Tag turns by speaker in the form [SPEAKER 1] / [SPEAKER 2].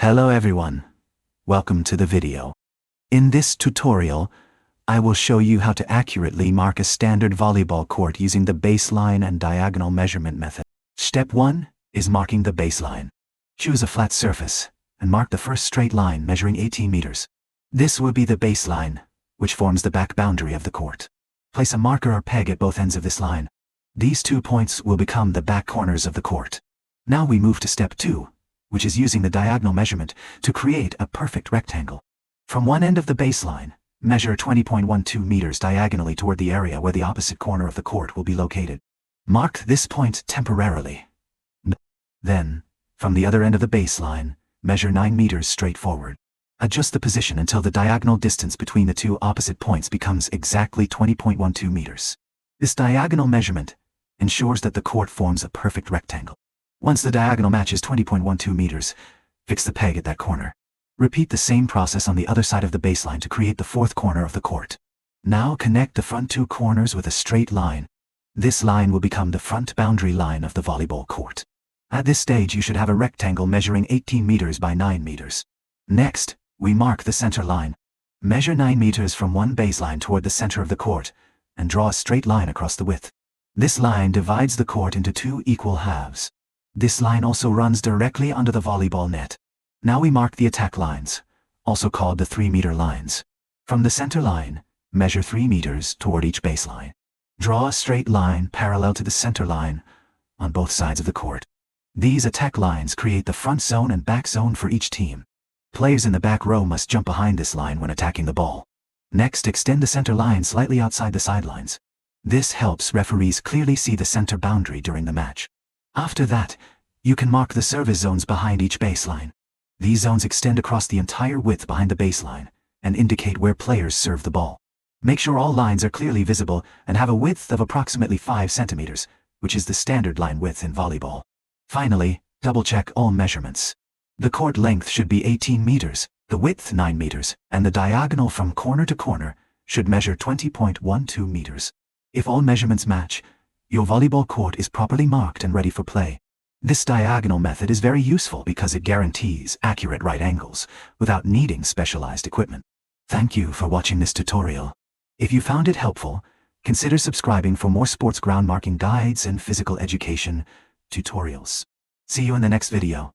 [SPEAKER 1] Hello everyone. Welcome to the video. In this tutorial, I will show you how to accurately mark a standard volleyball court using the baseline and diagonal measurement method. Step 1 is marking the baseline. Choose a flat surface and mark the first straight line measuring 18 meters. This will be the baseline, which forms the back boundary of the court. Place a marker or peg at both ends of this line. These 2 points will become the back corners of the court. Now we move to step 2, which is using the diagonal measurement to create a perfect rectangle. From one end of the baseline, measure 20.12 meters diagonally toward the area where the opposite corner of the court will be located. Mark this point temporarily. Then, from the other end of the baseline, measure 9 meters straight forward. Adjust the position until the diagonal distance between the two opposite points becomes exactly 20.12 meters. This diagonal measurement ensures that the court forms a perfect rectangle. Once the diagonal matches 20.12 meters, fix the peg at that corner. Repeat the same process on the other side of the baseline to create the fourth corner of the court. Now connect the front two corners with a straight line. This line will become the front boundary line of the volleyball court. At this stage you should have a rectangle measuring 18 meters by 9 meters. Next, we mark the center line. Measure 9 meters from one baseline toward the center of the court, and draw a straight line across the width. This line divides the court into two equal halves. This line also runs directly under the volleyball net. Now we mark the attack lines, also called the 3-meter lines. From the center line, measure 3 meters toward each baseline. Draw a straight line parallel to the center line on both sides of the court. These attack lines create the front zone and back zone for each team. Players in the back row must jump behind this line when attacking the ball. Next, extend the center line slightly outside the sidelines. This helps referees clearly see the center boundary during the match. After that, you can mark the service zones behind each baseline. These zones extend across the entire width behind the baseline and indicate where players serve the ball. Make sure all lines are clearly visible and have a width of approximately 5 centimeters, which is the standard line width in volleyball. Finally, double-check all measurements. The court length should be 18 meters, the width 9 meters, and the diagonal from corner to corner should measure 20.12 meters. If all measurements match, your volleyball court is properly marked and ready for play. This diagonal method is very useful because it guarantees accurate right angles without needing specialized equipment. Thank you for watching this tutorial. If you found it helpful, consider subscribing for more sports ground marking guides and physical education tutorials. See you in the next video.